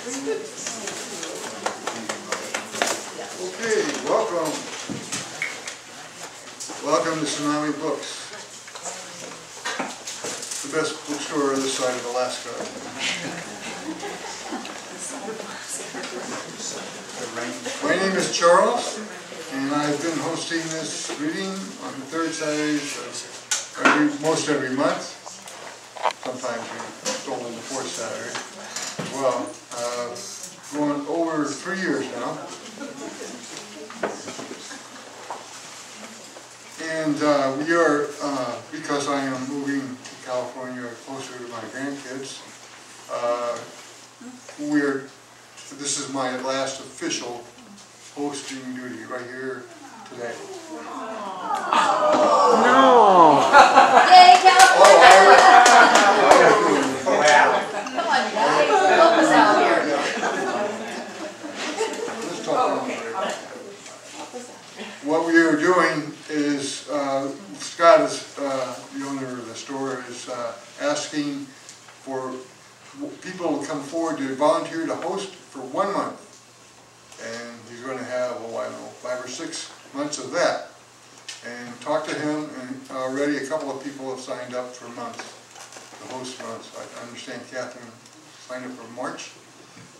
Okay, welcome. Welcome to Tsunami Books. The best bookstore on this side of Alaska. My name is Charles, and I've been hosting this reading on the third Saturday, most every month. Sometimes we stole in the fourth Saturday. Well, going over 3 years now. And we are, because I am moving to California closer to my grandkids, this is my last official hosting duty right here today. No! Yay, California! Come on, you guys. Help us out here. Let's talk What we are doing is, Scott is, the owner of the store, is asking for people to come forward to volunteer to host for 1 month. And he's going to have, oh, I don't know, 5 or 6 months of that. And talk to him, and already a couple of people have signed up for months, the host months. I understand Catherine signed up for March.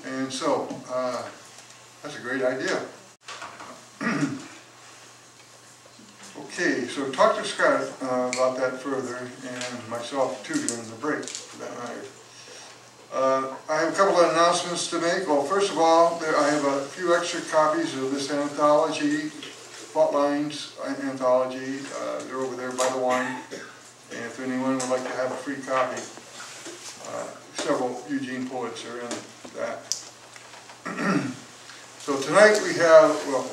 And so, that's a great idea. Okay, so talk to Scott about that further, and myself too during the break, for that matter. I have a couple of announcements to make. Well, first of all, I have a few extra copies of this anthology, Fault Lines anthology. They're over there by the wine, and if anyone would like to have a free copy, several Eugene poets are in that. So tonight we have, well,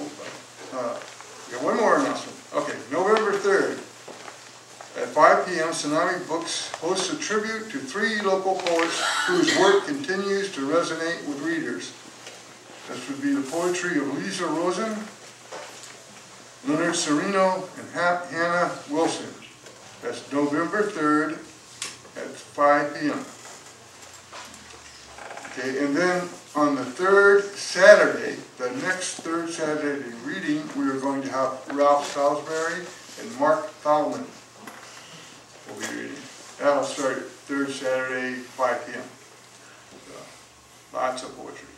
we have one more announcement. Okay, November 3rd at 5 p.m. Tsunami Books hosts a tribute to 3 local poets whose work continues to resonate with readers. This would be the poetry of Lisa Rosen, Leonard Serino, and Hannah Wilson. That's November 3rd at 5 p.m. Okay, and then on the third Saturday, the next third Saturday reading, we are going to have Ralph Salisbury and Mark Thalman will be reading. That'll start at third Saturday, 5 p.m. So, lots of poetry.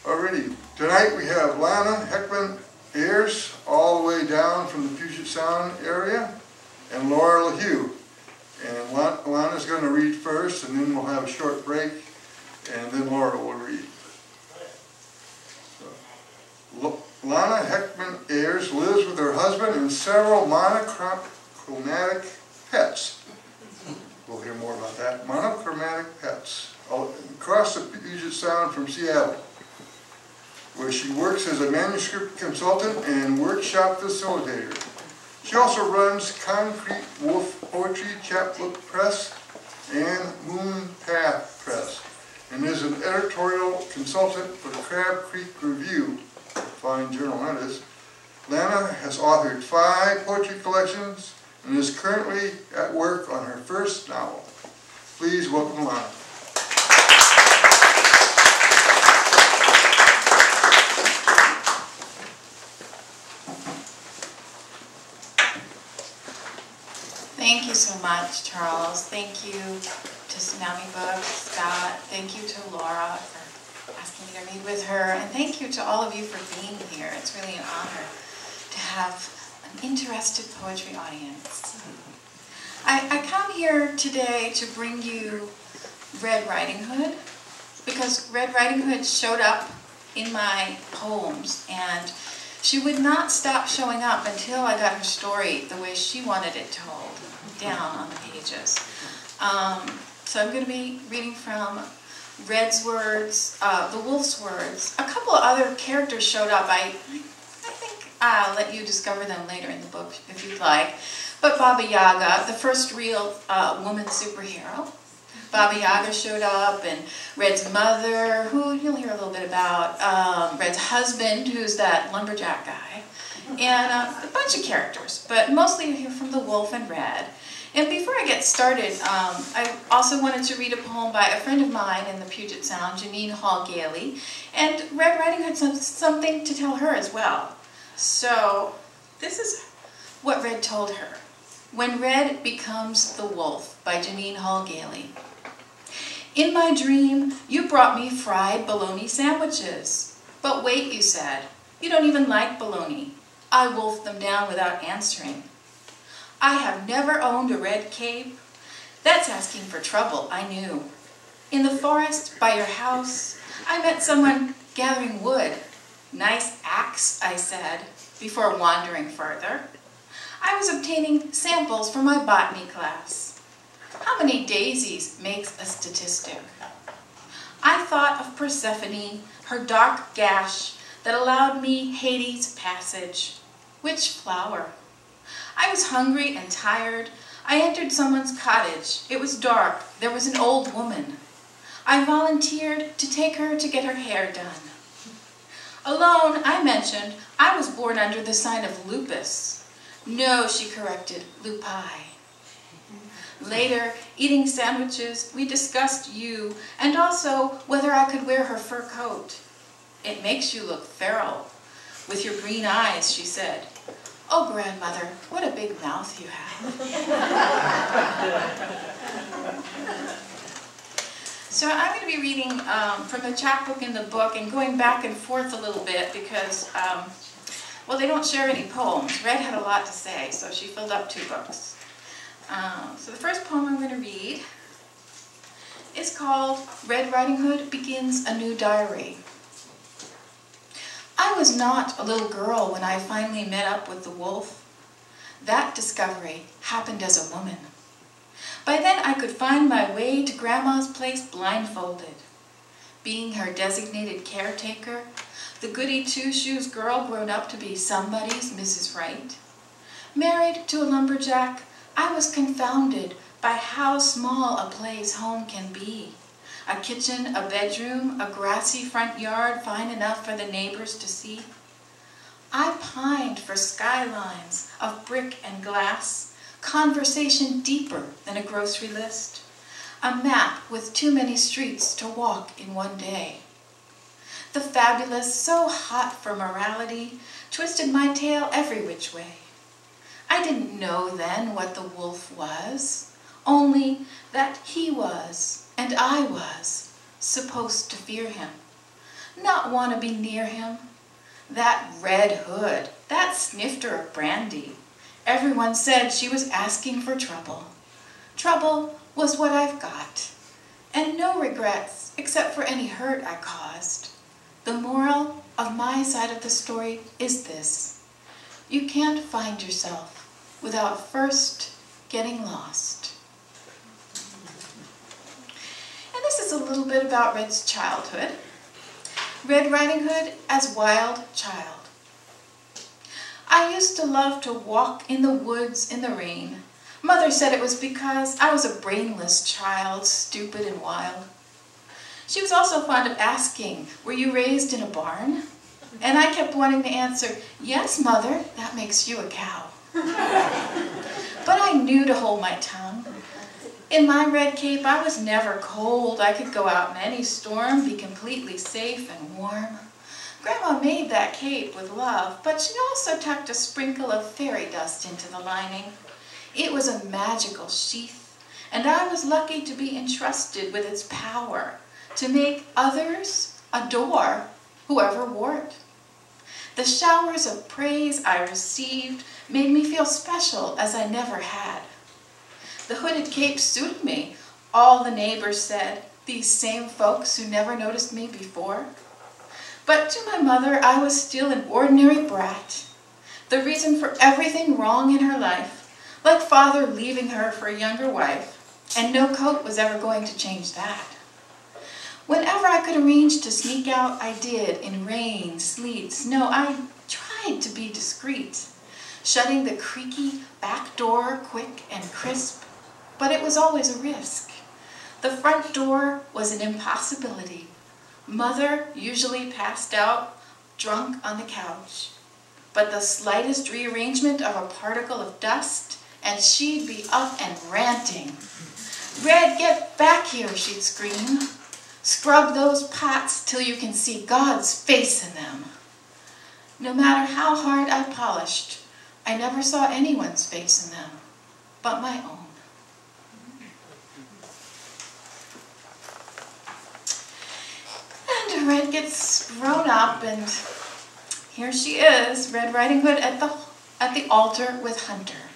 Alrighty, tonight we have Lana Hechtman Ayers, all the way down from the Puget Sound area, and Laura LaHue. And Lana's going to read first, and then we'll have a short break, and then Laura will read. So, Lana Hechtman Ayers lives with her husband and several monochromatic pets. We'll hear more about that. Monochromatic pets across the Puget Sound from Seattle, where she works as a manuscript consultant and workshop facilitator. She also runs Concrete Wolf Poetry Chapbook Press and Moon Path Press, and is an editorial consultant for Crab Creek Review, a fine journal that is. Lana has authored 5 poetry collections and is currently at work on her first novel. Please welcome Lana. Thank you so much, Charles. Thank you to Tsunami Books, Scott. Thank you to Laura for asking me to read with her. And thank you to all of you for being here. It's really an honor to have an interested poetry audience. I come here today to bring you Red Riding Hood, because Red Riding Hood showed up in my poems, and she would not stop showing up until I got her story the way she wanted it told, down on the pages. So I'm going to be reading from Red's words, the Wolf's words. A couple of other characters showed up. I think I'll let you discover them later in the book if you'd like. But Baba Yaga, the first real woman superhero. Baba Yaga showed up, and Red's mother, who you'll hear a little bit about, Red's husband, who's that lumberjack guy, and a bunch of characters, but mostly you hear from the Wolf and Red. And before I get started, I also wanted to read a poem by a friend of mine in the Puget Sound, Janine Hall Gailey, and Red Riding Hood has something to tell her as well. So this is what Red told her. When Red Becomes the Wolf by Janine Hall Gailey. In my dream, you brought me fried bologna sandwiches. But wait, you said, you don't even like bologna. I wolfed them down without answering. I have never owned a red cape. That's asking for trouble, I knew. In the forest by your house, I met someone gathering wood. Nice axe, I said, before wandering further. I was obtaining samples for my botany class. How many daisies makes a statistic? I thought of Persephone, her dark gash that allowed me Hades' passage. Which flower? I was hungry and tired. I entered someone's cottage. It was dark. There was an old woman. I volunteered to take her to get her hair done. Alone, I mentioned, I was born under the sign of lupus. No, she corrected, lupi. Later, eating sandwiches, we discussed you and also whether I could wear her fur coat. It makes you look feral. With your green eyes, she said. Oh, grandmother, what a big mouth you have. So I'm going to be reading from the chapbook in the book and going back and forth a little bit because, well, they don't share any poems. Red had a lot to say, so she filled up 2 books. So the first poem I'm going to read is called Red Riding Hood Begins a New Diary. I was not a little girl when I finally met up with the wolf. That discovery happened as a woman. By then I could find my way to Grandma's place blindfolded. Being her designated caretaker, the goody two-shoes girl grown up to be somebody's Mrs. Right. Married to a lumberjack, I was confounded by how small a place home can be. A kitchen, a bedroom, a grassy front yard fine enough for the neighbors to see. I pined for skylines of brick and glass, conversation deeper than a grocery list, a map with too many streets to walk in one day. The fabulous, so hot for morality, twisted my tail every which way. I didn't know then what the wolf was, only that he was, and I was, supposed to fear him, not want to be near him. That red hood, that snifter of brandy. Everyone said she was asking for trouble. Trouble was what I've got, and no regrets except for any hurt I caused. The moral of my side of the story is this. You can't find yourself without first getting lost. And this is a little bit about Red's childhood. Red Riding Hood as wild child. I used to love to walk in the woods in the rain. Mother said it was because I was a brainless child, stupid and wild. She was also fond of asking, were you raised in a barn? And I kept wanting to answer, yes, Mother, that makes you a cow. But I knew to hold my tongue. In my red cape, I was never cold. I could go out in any storm, be completely safe and warm. Grandma made that cape with love, but she also tucked a sprinkle of fairy dust into the lining. It was a magical sheath, and I was lucky to be entrusted with its power to make others adore whoever wore it. The showers of praise I received made me feel special as I never had. The hooded cape suited me, all the neighbors said, these same folks who never noticed me before. But to my mother, I was still an ordinary brat, the reason for everything wrong in her life, like father leaving her for a younger wife, and no coat was ever going to change that. Whenever I could arrange to sneak out, I did, in rain, sleet, snow. I tried to be discreet, shutting the creaky back door quick and crisp, but it was always a risk. The front door was an impossibility. Mother usually passed out, drunk on the couch, but the slightest rearrangement of a particle of dust, and she'd be up and ranting. "Red, get back here," she'd scream. "Scrub those pots till you can see God's face in them." No matter how hard I polished, I never saw anyone's face in them but my own. And Red gets grown up, and here she is, Red Riding Hood at the altar with Hunter.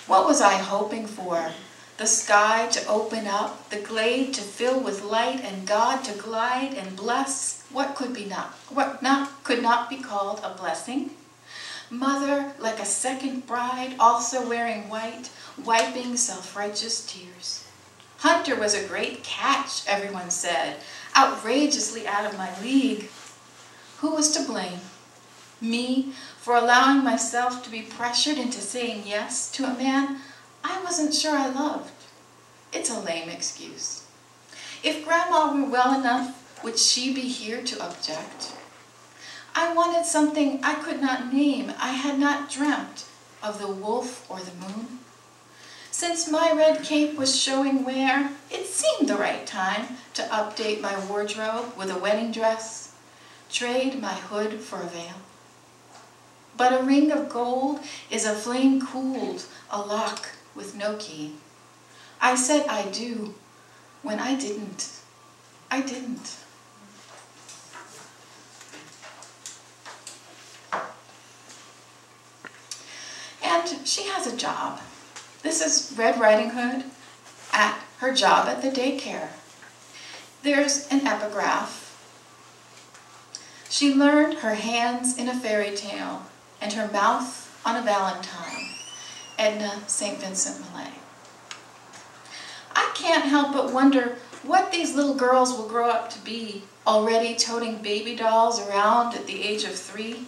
What was I hoping for? The sky to open up, the glade to fill with light, and God to glide and bless what could not be called a blessing? Mother, like a second bride, also wearing white, wiping self-righteous tears. Hunter was a great catch, everyone said, outrageously out of my league. Who was to blame? Me, for allowing myself to be pressured into saying yes to a man I wasn't sure I loved. It's a lame excuse. If Grandma were well enough, would she be here to object? I wanted something I could not name. I had not dreamt of the wolf or the moon. Since my red cape was showing wear, it seemed the right time to update my wardrobe with a wedding dress, trade my hood for a veil. But a ring of gold is a flame cooled, a lock with no key. I said I do, when I didn't. I didn't. And she has a job. This is Red Riding Hood at her job at the daycare. There's an epigraph. She learned her hands in a fairy tale and her mouth on a valentine. Edna St. Vincent Millay. I can't help but wonder what these little girls will grow up to be, already toting baby dolls around at the age of 3.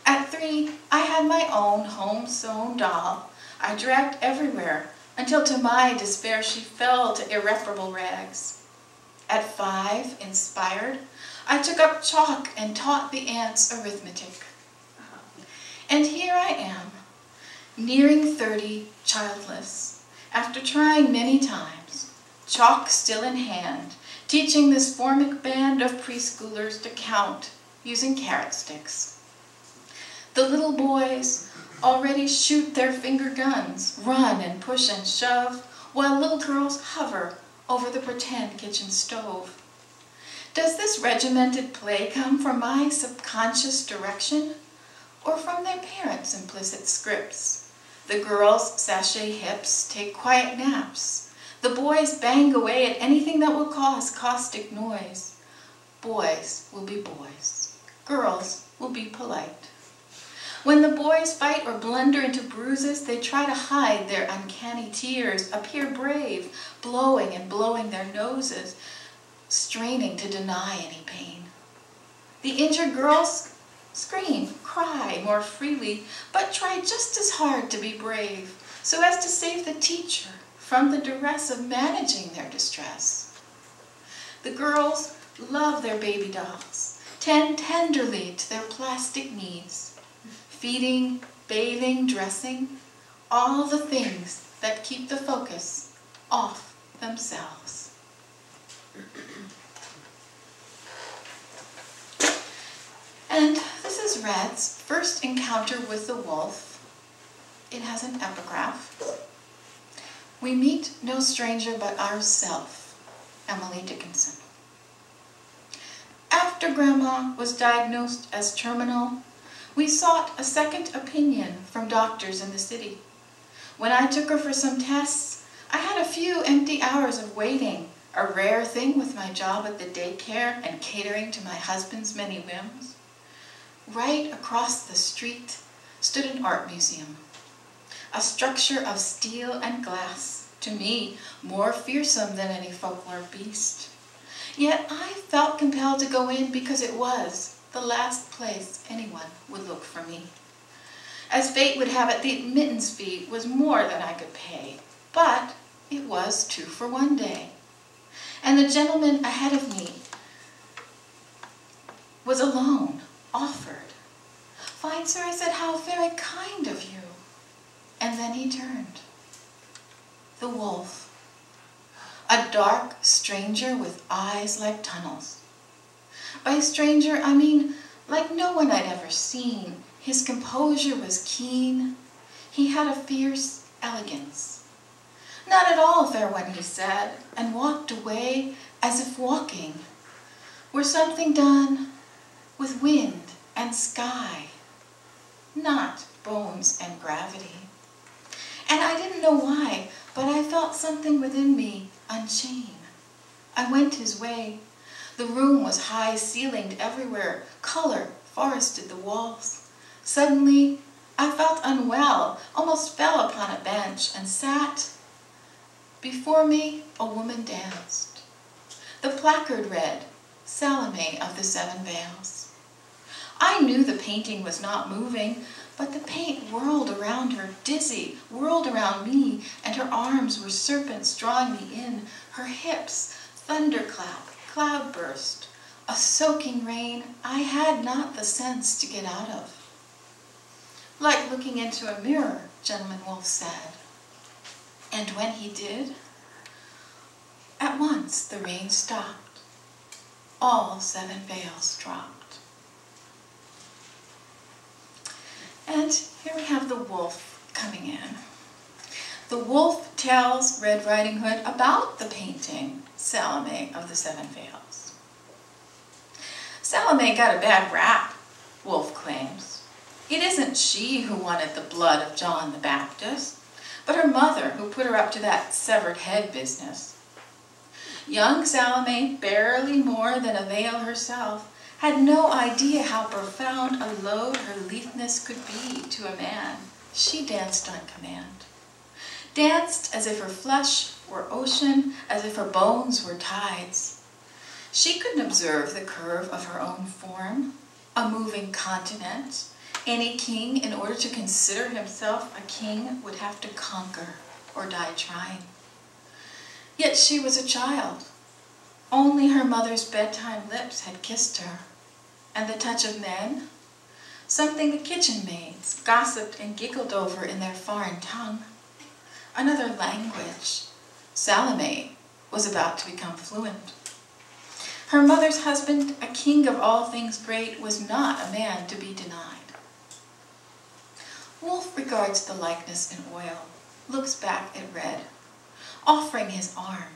At 3, I had my own home-sewn doll I dragged everywhere until to my despair she fell to irreparable rags. At 5, inspired, I took up chalk and taught the ants arithmetic. And here I am, nearing 30, childless, after trying many times, chalk still in hand, teaching this formic band of preschoolers to count using carrot sticks. The little boys already shoot their finger guns, run and push and shove, while little girls hover over the pretend kitchen stove. Does this regimented play come from my subconscious direction, or from their parents' implicit scripts? The girls' sachet hips take quiet naps. The boys bang away at anything that will cause caustic noise. Boys will be boys. Girls will be polite. When the boys fight or blunder into bruises, they try to hide their uncanny tears, appear brave, blowing and blowing their noses, straining to deny any pain. The injured girls scream, cry more freely, but try just as hard to be brave, so as to save the teacher from the duress of managing their distress. The girls love their baby dolls, tend tenderly to their plastic needs, feeding, bathing, dressing, all the things that keep the focus off themselves. And this is Red's first encounter with the wolf. It has an epigraph. We meet no stranger but ourself, Emily Dickinson. After Grandma was diagnosed as terminal, we sought a second opinion from doctors in the city. When I took her for some tests, I had a few empty hours of waiting, a rare thing with my job at the daycare and catering to my husband's many whims. Right across the street stood an art museum, a structure of steel and glass, to me more fearsome than any folklore beast. Yet I felt compelled to go in because it was the last place anyone would look for me. As fate would have it, the admittance fee was more than I could pay, but it was 2 for 1 day. And the gentleman ahead of me was alone, offered. "Fine, sir," I said, "how very kind of you." And then he turned. The wolf. A dark stranger with eyes like tunnels. By stranger, I mean like no one I'd ever seen. His composure was keen. He had a fierce elegance. Not at all fair one, he said, and walked away as if walking were something done with wind and sky, not bones and gravity. And I didn't know why, but I felt something within me unchain. I went his way. The room was high-ceilinged everywhere. Color forested the walls. Suddenly, I felt unwell, almost fell upon a bench and sat. Before me, a woman danced. The placard read, Salome of the Seven Veils. I knew the painting was not moving, but the paint whirled around her, dizzy, whirled around me, and her arms were serpents drawing me in, her hips, thunderclap, cloudburst, a soaking rain I had not the sense to get out of. Like looking into a mirror, Gentleman Wolf said. And when he did, at once the rain stopped. All seven veils dropped. And here we have the wolf coming in. The wolf tells Red Riding Hood about the painting, Salome of the Seven Veils. Salome got a bad rap, Wolf claims. It isn't she who wanted the blood of John the Baptist, but her mother who put her up to that severed head business. Young Salome, barely more than a veil herself, had no idea how profound a load her litheness could be to a man. She danced on command. Danced as if her flesh were ocean, as if her bones were tides. She couldn't observe the curve of her own form, a moving continent. Any king, in order to consider himself a king, would have to conquer or die trying. Yet she was a child. Only her mother's bedtime lips had kissed her. And the touch of men? Something the kitchen maids gossiped and giggled over in their foreign tongue. Another language. Salome was about to become fluent. Her mother's husband, a king of all things great, was not a man to be denied. Wolf regards the likeness in oil, looks back at Red, offering his arm.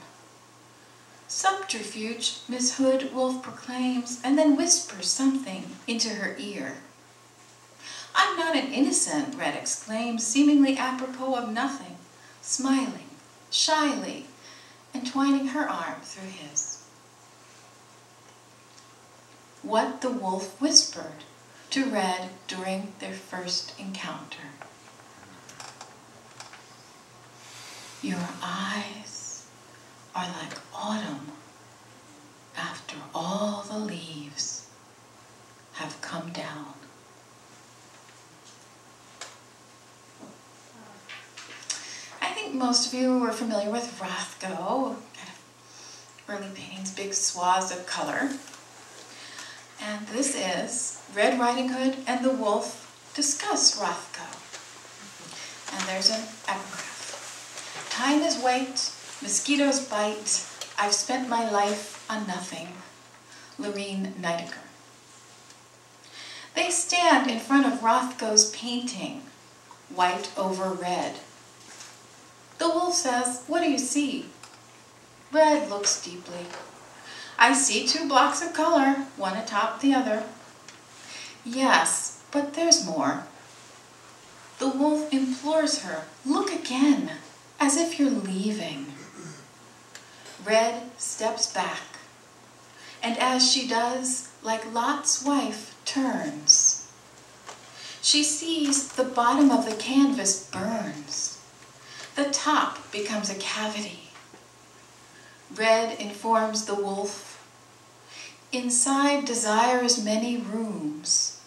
Subterfuge, Miss Hood, Wolf proclaims, and then whispers something into her ear. I'm not an innocent, Red exclaims, seemingly apropos of nothing, smiling, shyly, entwining her arm through his. What the wolf whispered to Red during their first encounter. Your eyes are like autumn after all the leaves have come down. I think most of you were familiar with Rothko, kind of early paintings, big swaths of color. And this is Red Riding Hood and the Wolf discuss Rothko. And there's an epigraph. Time is white, mosquitoes bite, I've spent my life on nothing. Lorene Nidecker. They stand in front of Rothko's painting, white over red. The wolf says, what do you see? Red looks deeply. I see two blocks of color, one atop the other. Yes, but there's more. The wolf implores her, look again, as if you're leaving. Red steps back, and as she does, like Lot's wife, turns. She sees the bottom of the canvas burns. The top becomes a cavity. Red informs the wolf, inside desire's many rooms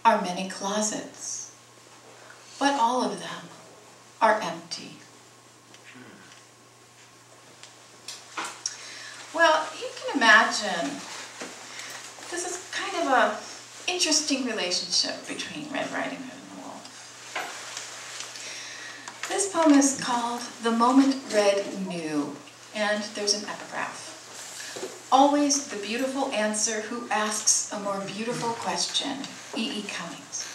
are many closets, but all of them are empty. Well, you can imagine this is kind of an interesting relationship between Red Riding Hood and the wolf. This poem is called The Moment Red Knew, and there's an epigraph. Always the beautiful answer who asks a more beautiful question. E. E. Cummings.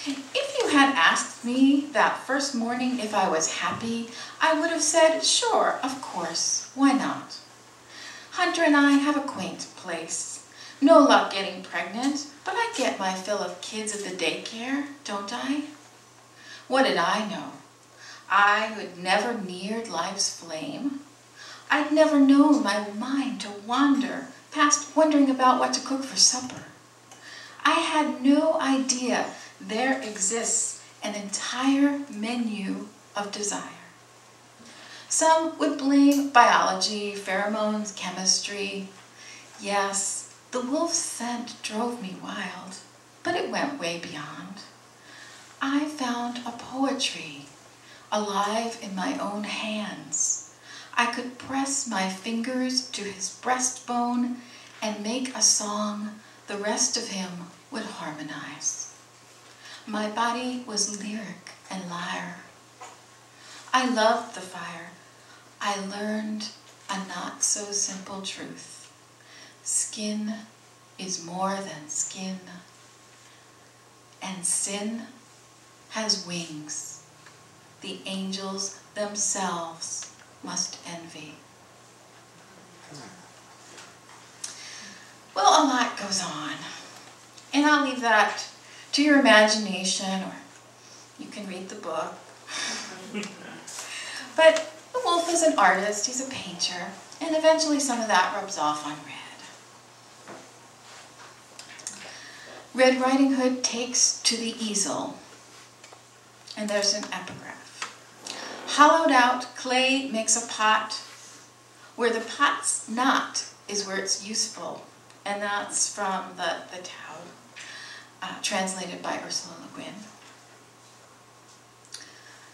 If you had asked me that first morning if I was happy, I would have said, sure, of course, why not? Hunter and I have a quaint place. No luck getting pregnant, but I get my fill of kids at the daycare, don't I? What did I know? I who'd never neared life's flame. I'd never known my mind to wander past wondering about what to cook for supper. I had no idea there exists an entire menu of desire. Some would blame biology, pheromones, chemistry. Yes, the wolf's scent drove me wild, but it went way beyond. I found a poetry alive in my own hands. I could press my fingers to his breastbone and make a song the rest of him would harmonize. My body was lyric and lyre. I loved the fire. I learned a not-so-simple truth. Skin is more than skin, and sin has wings. The angels themselves must envy. Well, a lot goes on, and I'll leave that to your imagination, or you can read the book. But the wolf is an artist, he's a painter, and eventually some of that rubs off on Red. Red Riding Hood takes to the easel, and there's an epigraph. Hollowed out clay makes a pot. Where the pot's not is where it's useful. And that's from the Tao, translated by Ursula Le Guin.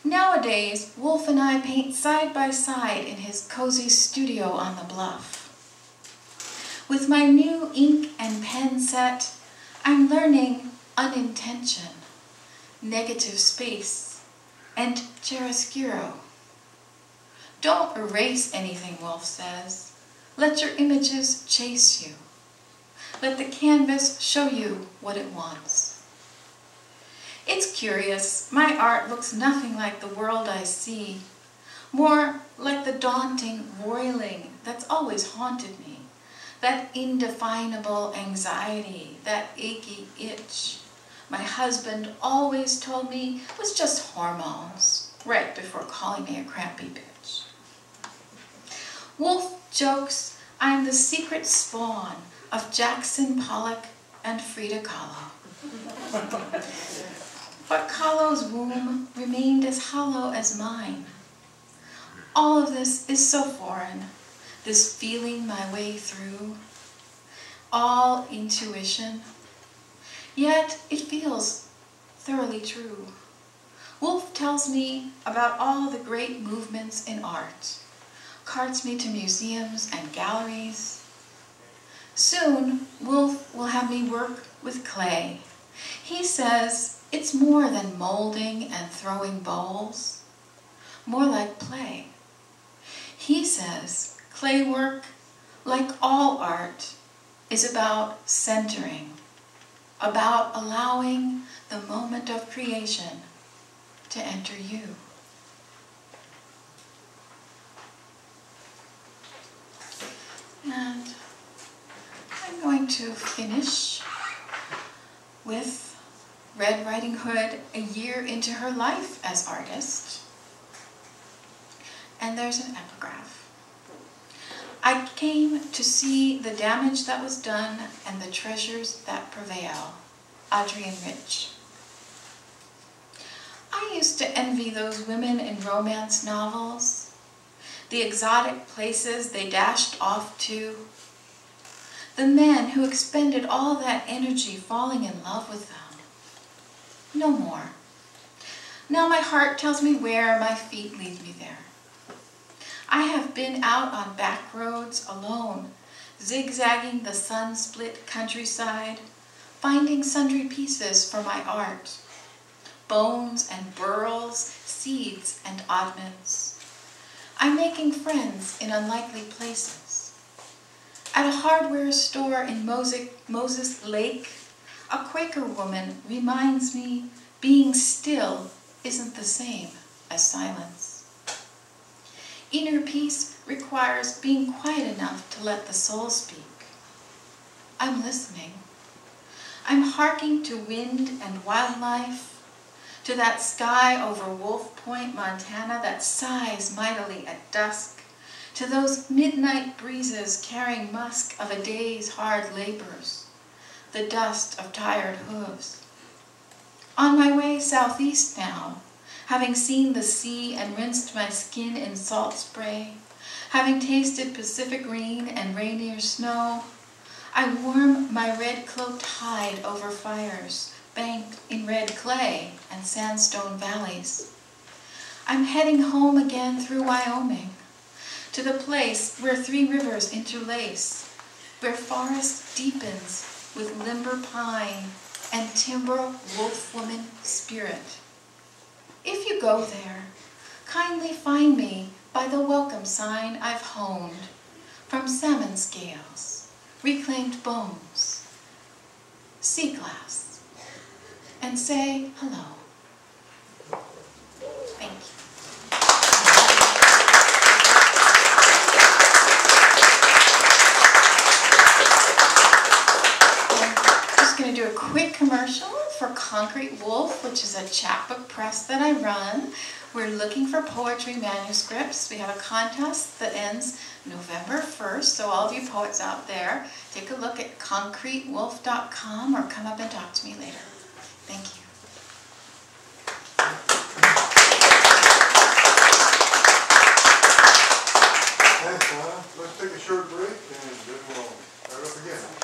Nowadays, Wolf and I paint side by side in his cozy studio on the bluff. With my new ink and pen set, I'm learning unintention, negative space, and chiaroscuro. Don't erase anything, Wolf says. Let your images chase you. Let the canvas show you what it wants. It's curious, my art looks nothing like the world I see, more like the daunting roiling that's always haunted me, that indefinable anxiety, that achy itch. My husband always told me was just hormones, right before calling me a crampy bitch. Wolf jokes I'm the secret spawn of Jackson Pollock and Frida Kahlo. But Kahlo's womb remained as hollow as mine. All of this is so foreign, this feeling my way through, all intuition. Yet it feels thoroughly true. Wolf tells me about all the great movements in art, carts me to museums and galleries. Soon, Wolf will have me work with clay. He says it's more than molding and throwing bowls, more like play. He says clay work, like all art, is about centering, about allowing the moment of creation to enter you. And I'm going to finish with Red Riding Hood a year into her life as artist. And there's an epigraph. I came to see the damage that was done and the treasures that prevail. Adrienne Rich. I used to envy those women in romance novels, the exotic places they dashed off to, the men who expended all that energy falling in love with them. No more. Now my heart tells me where, my feet lead me there. I have been out on back roads alone, zigzagging the sun-split countryside, finding sundry pieces for my art. bones and burls, seeds and oddments. I'm making friends in unlikely places. At a hardware store in Moses Lake, a Quaker woman reminds me being still isn't the same as silence. Inner peace requires being quiet enough to let the soul speak. I'm listening. I'm harking to wind and wildlife, to that sky over Wolf Point, Montana that sighs mightily at dusk, to those midnight breezes carrying musk of a day's hard labors, the dust of tired hooves. On my way southeast now, having seen the sea and rinsed my skin in salt spray, having tasted Pacific rain and Rainier snow, I warm my red-cloaked hide over fires banked in red clay and sandstone valleys. I'm heading home again through Wyoming, to the place where 3 rivers interlace, where forest deepens with limber pine and timber wolf-woman spirit. If you go there, kindly find me by the welcome sign I've honed, from salmon scales, reclaimed bones, sea glass, and say hello. Thank you. I'm just going to do a quick commercial for Concrete Wolf, which is a chapbook press that I run. We're looking for poetry manuscripts. We have a contest that ends November 1st, so all of you poets out there, take a look at concretewolf.com or come up and talk to me later. Thank you. Thanks, Lana. Let's take a short break and then we'll start up again.